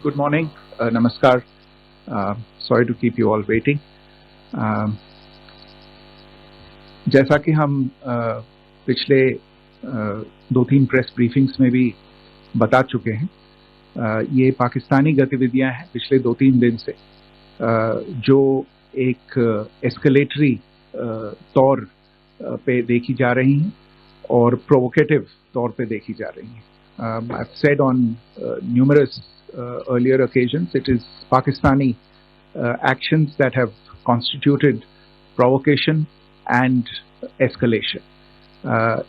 Good morning. Namaskar. Sorry to keep you all waiting. जैसा कि हम पिछले 2-3 प्रेस ब्रीफिंग्स में भी बता चुके हैं, ये पाकिस्तानी गतिविधियां हैं पिछले 2-3 दिन से, जो एक एस्केलेटरी तौर पे देखी जा रही हैं और प्रोवोकेटिव तौर पे देखी जा रही हैं. I've said on numerous earlier occasions, it is Pakistani actions that have constituted provocation and escalation.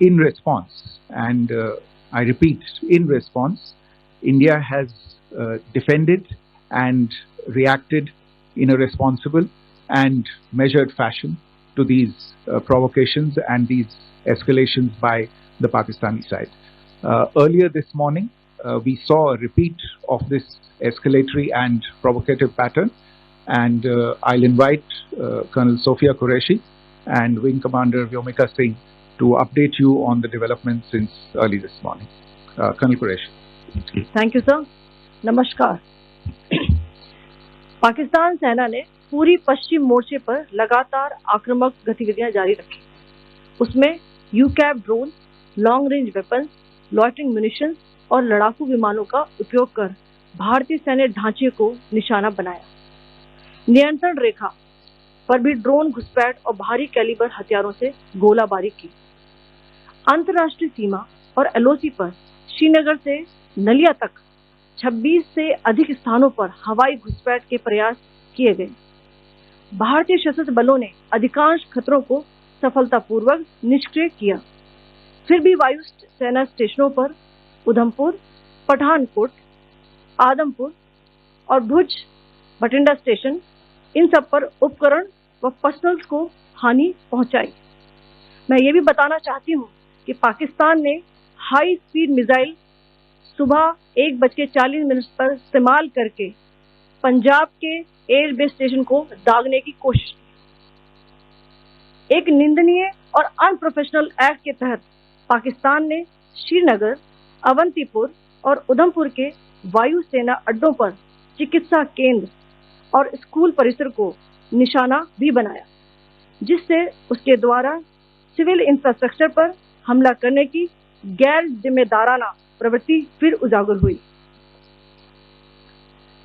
In response, and I repeat, in response, India has defended and reacted in a responsible and measured fashion to these provocations and these escalations by the Pakistani side. Earlier this morning, we saw a repeat of this escalatory and provocative pattern, and I'll invite Colonel Sophia Qureshi and Wing Commander Vyomika Singh to update you on the developments since early this morning. Colonel Qureshi. Thank you, sir. नमस्कार. पाकिस्तान सेना ने पूरी पश्चिम मोर्चे पर लगातार आक्रामक गतिविधियां जारी रखी. उसमें UCAV drone, long range weapons, loitering munitions और लड़ाकू विमानों का उपयोग कर भारतीय सैन्य ढांचे को निशाना बनाया. नियंत्रण रेखा पर भी ड्रोन घुसपैठ और भारी कैलिबर हथियारों से गोलाबारी की. अंतर्राष्ट्रीय सीमा और एलओसी पर श्रीनगर से नलिया तक 26 से अधिक स्थानों पर हवाई घुसपैठ के प्रयास किए गए. भारतीय सशस्त्र बलों ने अधिकांश खतरों को सफलतापूर्वक निष्क्रिय किया. फिर भी वायु सेना स्टेशनों पर उधमपुर, पठानकोट, आदमपुर और भुज बठिंडा स्टेशन, इन सब पर उपकरण व पर्सनल्स को हानि पहुंचाई. मैं ये भी बताना चाहती हूं कि पाकिस्तान ने हाई स्पीड मिसाइल सुबह 1:40 पर इस्तेमाल करके पंजाब के एयरबेस स्टेशन को दागने की कोशिश की. एक निंदनीय और अनप्रोफेशनल एक्ट के तहत पाकिस्तान ने श्रीनगर, अवंतीपुर और उधमपुर के वायु सेना अड्डों पर चिकित्सा केंद्र और स्कूल परिसर को निशाना भी बनाया, जिससे उसके द्वारा सिविल इंफ्रास्ट्रक्चर पर हमला करने की गैर जिम्मेदाराना प्रवृत्ति फिर उजागर हुई.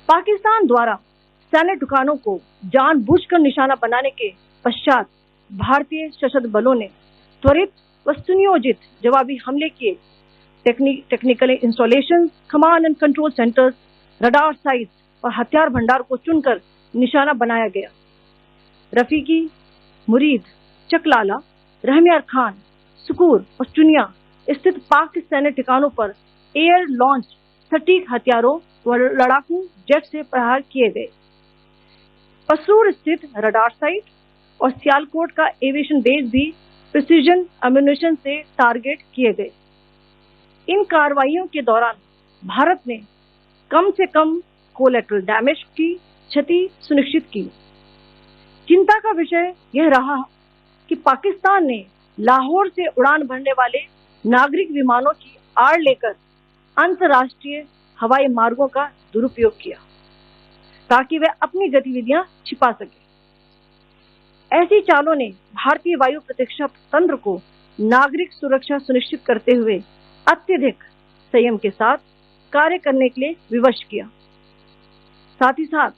पाकिस्तान द्वारा सैन्य ठिकानों को जानबूझकर निशाना बनाने के पश्चात भारतीय सशस्त्र बलों ने त्वरित व सुनियोजित जवाबी हमले किए. Technical installation, command and control centres, radar sites और हथियार भंडार को चुनकर निशाना बनाया गया. रफीकी, मुरीद, चकलाला, रहमियार खान, सुकूर और चुनिया स्थित पाक सैन्य ठिकानों पर एयर लॉन्च सटीक हथियारों व लड़ाकू जेट से प्रहार किए गए. पसरूर स्थित रडार साइट और सियालकोट का एविएशन बेस भी प्रिसीजन अम्यूनिशन से टारगेट किए गए. इन कार्रवाइयों के दौरान भारत ने कम से कम कोलैटरल डैमेज की क्षति सुनिश्चित की. चिंता का विषय यह रहा कि पाकिस्तान ने लाहौर से उड़ान भरने वाले नागरिक विमानों की आड़ लेकर अंतर्राष्ट्रीय हवाई मार्गों का दुरुपयोग किया ताकि वे अपनी गतिविधियां छिपा सके. ऐसी चालों ने भारतीय वायु प्रतिरक्षा तंत्र को नागरिक सुरक्षा सुनिश्चित करते हुए अत्यधिक संयम के साथ कार्य करने के लिए विवश किया. साथ ही साथ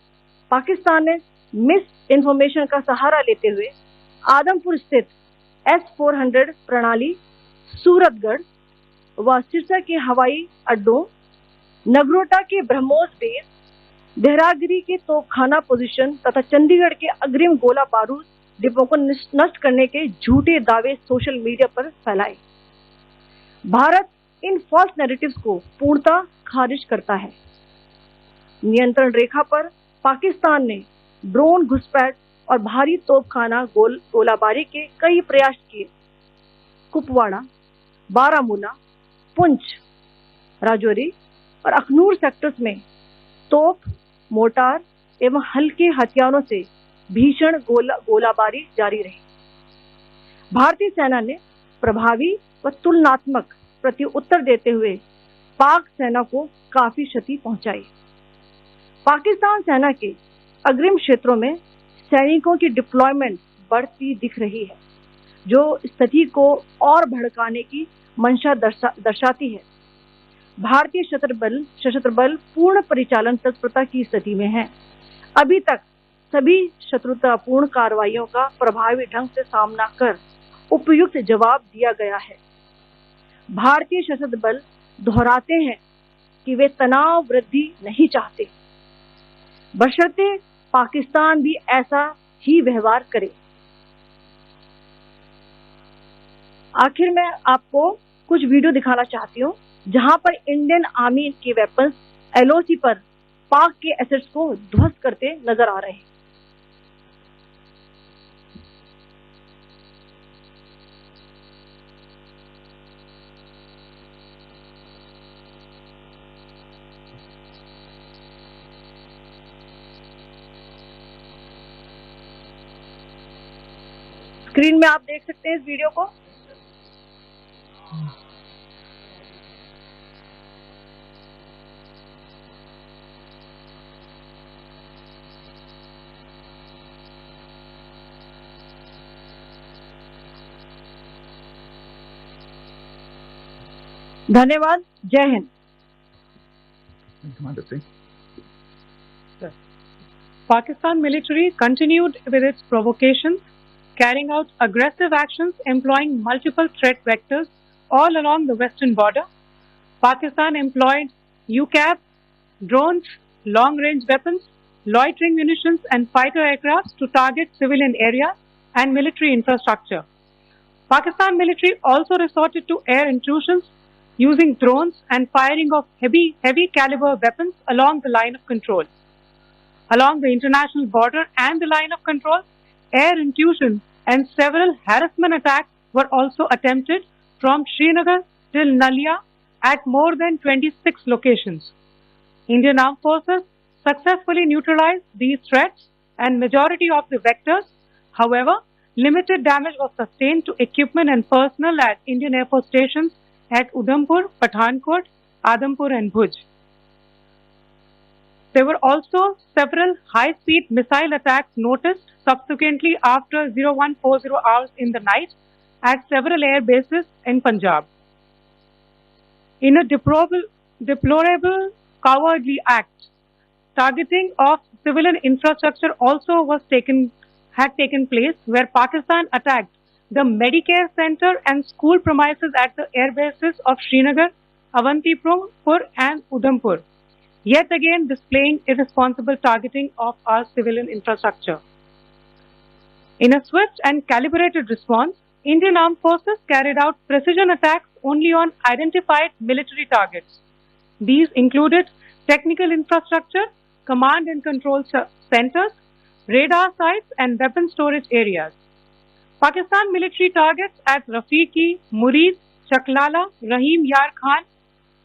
पाकिस्तान ने मिस इन्फॉर्मेशन का सहारा लेते हुए आदमपुर स्थित S-400 प्रणाली, सूरतगढ़ व सिरसा के हवाई अड्डों, नगरोटा के ब्रह्मोस बेस, देहरागिरी के तोपखाना पोजीशन तथा चंडीगढ़ के अग्रिम गोला बारूद डिपो को नष्ट करने के झूठे दावे सोशल मीडिया पर फैलाए. भारत इन फॉल्स नैरेटिव्स को पूर्णतः खारिज करता है. नियंत्रण रेखा पर पाकिस्तान ने ड्रोन घुसपैठ और भारी तोपखाना गोलाबारी के कई प्रयास किए. कुपवाड़ा, बारामूला, पुंछ, राजौरी और अखनूर सेक्टर्स में तोप, मोर्टार एवं हल्के हथियारों से भीषण गोलाबारी जारी रही. भारतीय सेना ने प्रभावी व तुलनात्मक प्रत्युत्तर देते हुए पाक सेना को काफी क्षति पहुंचाई. पाकिस्तान सेना के अग्रिम क्षेत्रों में सैनिकों की डिप्लॉयमेंट बढ़ती दिख रही है, जो स्थिति को और भड़काने की मंशा दर्शाती है। भारतीय सशस्त्र बल पूर्ण परिचालन तत्परता की स्थिति में है। अभी तक सभी शत्रुतापूर्ण कार्रवाइयों का प्रभावी ढंग से सामना कर उपयुक्त जवाब दिया गया है। भारतीय सशस्त्र बल दोहराते हैं कि वे तनाव वृद्धि नहीं चाहते, बशर्ते पाकिस्तान भी ऐसा ही व्यवहार करे। आखिर में आपको कुछ वीडियो दिखाना चाहती हूँ जहां पर इंडियन आर्मी के वेपन्स एलओसी पर पाक के एसेट्स को ध्वस्त करते नजर आ रहे हैं। स्क्रीन में आप देख सकते हैं इस वीडियो को। धन्यवाद। जय Hind. Pakistan military continued with its provocations, carrying out aggressive actions employing multiple threat vectors all along the western border. Pakistan employed UCAV, drones, long-range weapons, loitering munitions and fighter aircraft to target civilian areas and military infrastructure. Pakistan military also resorted to air intrusions using drones and firing of heavy caliber weapons along the line of control. Along the international border and the line of control, air intrusion and several harassment attacks were also attempted from Srinagar till Nalia at more than 26 locations. Indian Armed Forces successfully neutralized these threats and majority of the vectors. However, limited damage was sustained to equipment and personnel at Indian Air Force stations at Udhampur, Pathankot, Adampur and Bhuj. There were also several high-speed missile attacks noticed subsequently after 0140 hours in the night at several air bases in Punjab. In a deplorable cowardly act, targeting of civilian infrastructure also had taken place, where Pakistan attacked the Medicare Center and school premises at the air bases of Srinagar, Avantipur and Udhampur, yet again displaying irresponsible targeting of our civilian infrastructure. In a swift and calibrated response, Indian Armed Forces carried out precision attacks only on identified military targets. These included technical infrastructure, command and control centers, radar sites and weapon storage areas. Pakistan military targets at Rafiqi, Murid, Chaklala, Rahim Yar Khan,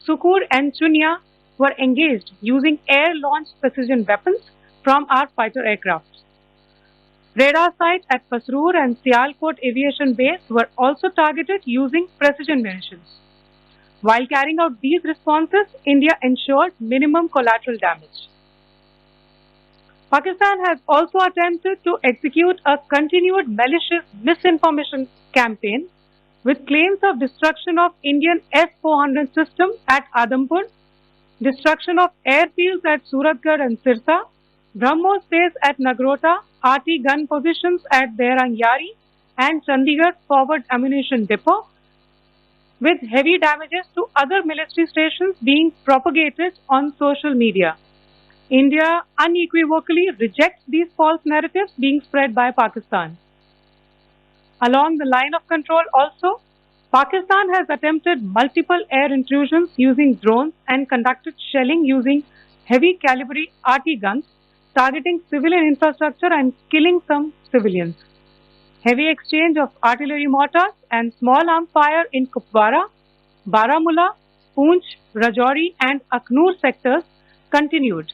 Sukur and Chunya were engaged using air-launched precision weapons from our fighter aircraft. Radar sites at Pasroor and Sialkot Aviation Base were also targeted using precision munitions. While carrying out these responses, India ensured minimum collateral damage. Pakistan has also attempted to execute a continued malicious misinformation campaign with claims of destruction of Indian S-400 system at Adampur, destruction of airfields at Suratgarh and Sirsa, BrahMos base at Nagrota, RT gun positions at Derang Yari and Chandigarh Forward Ammunition Depot, with heavy damages to other military stations being propagated on social media. India unequivocally rejects these false narratives being spread by Pakistan. Along the line of control also, Pakistan has attempted multiple air intrusions using drones and conducted shelling using heavy caliber RT guns, targeting civilian infrastructure and killing some civilians. Heavy exchange of artillery mortars and small arms fire in Kupwara, Baramulla, Poonch, Rajouri and Aknoor sectors continued.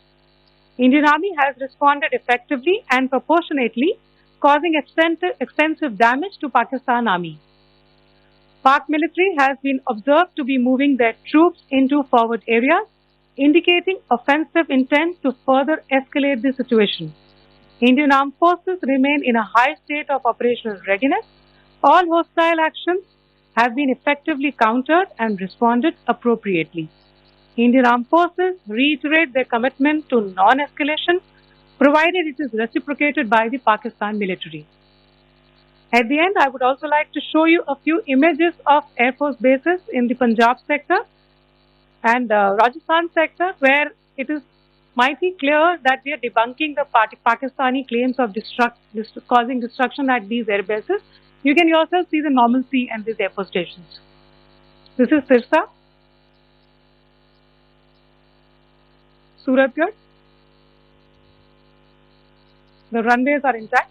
Indian Army has responded effectively and proportionately, causing extensive damage to Pakistan Army. Pak military has been observed to be moving their troops into forward areas, indicating offensive intent to further escalate the situation. Indian Armed Forces remain in a high state of operational readiness. All hostile actions have been effectively countered and responded appropriately. Indian Armed Forces reiterate their commitment to non-escalation, provided it is reciprocated by the Pakistan military. At the end, I would also like to show you a few images of Air Force bases in the Punjab sector and Rajasthan sector, where it is mighty clear that we are debunking the Pakistani claims of causing destruction at these air bases. You can yourself see the normalcy and these Air Force stations. This is Sirsa, Suratgarh. The runways are intact.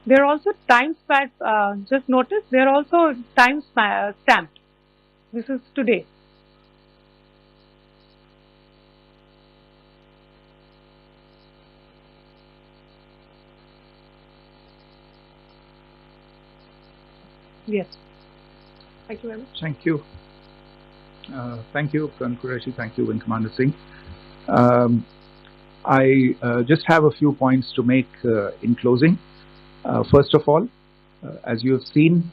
There are also time stamped. Just notice there are also time stamped. This is today. Yes. Thank you very much. Thank you. Thank you, Colonel Qureshi. Thank you, Wing Commander Singh. I just have a few points to make in closing. First of all, as you have seen,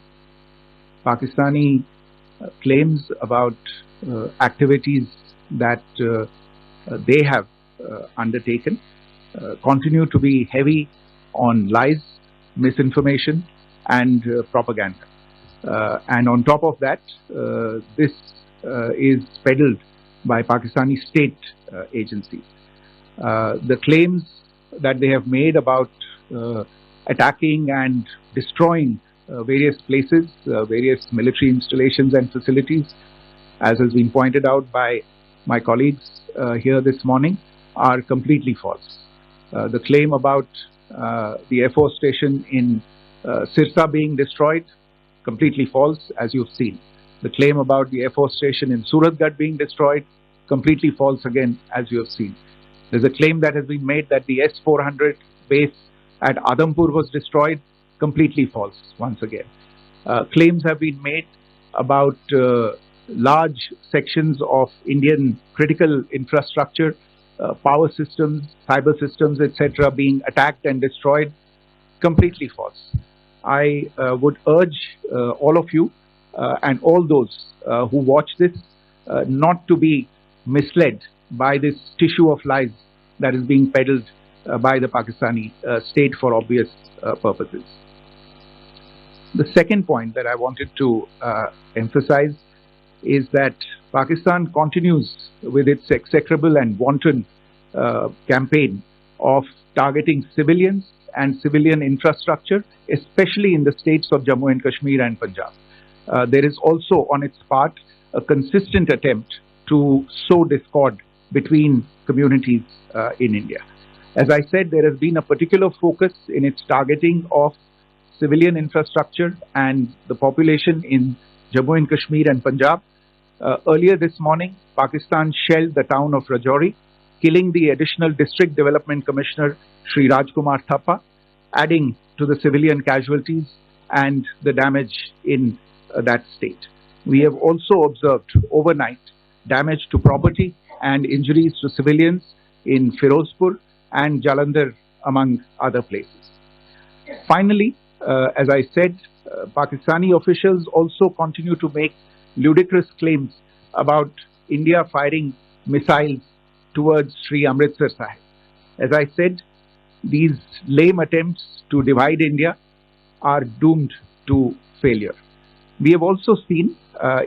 Pakistani claims about activities that they have undertaken continue to be heavy on lies, misinformation, and propaganda. And on top of that, this is peddled by Pakistani state agencies. The claims that they have made about attacking and destroying various places, various military installations and facilities, as has been pointed out by my colleagues here this morning, are completely false. The claim about the Air Force station in Sirsa being destroyed, completely false, as you've seen. The claim about the Air Force station in Suratgarh being destroyed, completely false again, as you have seen. There's a claim that has been made that the S-400 base at Adampur was destroyed, completely false once again. Claims have been made about large sections of Indian critical infrastructure, power systems, cyber systems, etc. being attacked and destroyed, completely false. I would urge all of you and all those who watch this not to be misled by this tissue of lies that is being peddled by the Pakistani state for obvious purposes. The second point that I wanted to emphasize is that Pakistan continues with its execrable and wanton campaign of targeting civilians and civilian infrastructure, especially in the states of Jammu and Kashmir and Punjab. There is also on its part a consistent attempt to sow discord between communities in India. As I said, there has been a particular focus in its targeting of civilian infrastructure and the population in Jammu and Kashmir and Punjab. Earlier this morning, Pakistan shelled the town of Rajouri, killing the additional District Development Commissioner, Sri Rajkumar Thappa, adding to the civilian casualties and the damage in that state. We have also observed overnight damage to property and injuries to civilians in Firozpur and Jalandhar, among other places. Finally, as I said, Pakistani officials also continue to make ludicrous claims about India firing missiles towards Sri Amritsar Sahib. As I said, these lame attempts to divide India are doomed to failure. We have also seen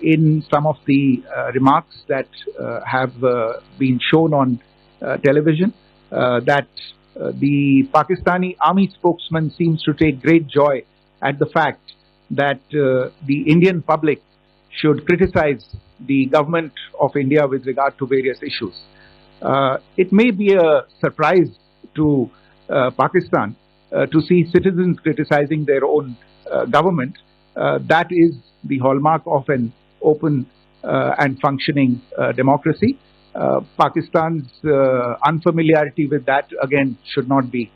in some of the remarks that have been shown on television that the Pakistani army spokesman seems to take great joy at the fact that the Indian public should criticize the government of India with regard to various issues. It may be a surprise to Pakistan to see citizens criticizing their own government. That is the hallmark of an open and functioning democracy. Pakistan's unfamiliarity with that, again, should not be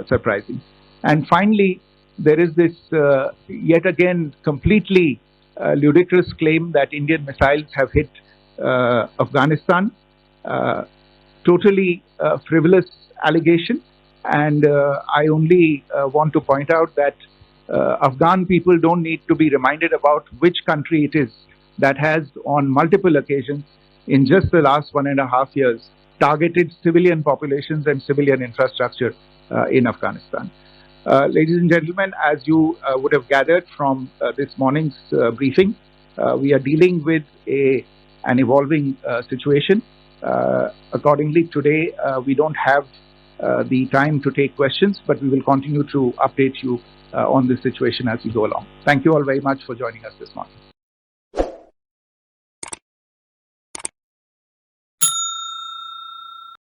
surprising. And finally, there is this yet again completely ludicrous claim that Indian missiles have hit Afghanistan. Totally frivolous allegation, and I only want to point out that Afghan people don't need to be reminded about which country it is that has on multiple occasions in just the last 1.5 years targeted civilian populations and civilian infrastructure in Afghanistan. Ladies and gentlemen, as you would have gathered from this morning's briefing, we are dealing with an evolving situation. Accordingly, today we don't have the time to take questions, but we will continue to update you on this situation as we go along. Thank you all very much for joining us this morning.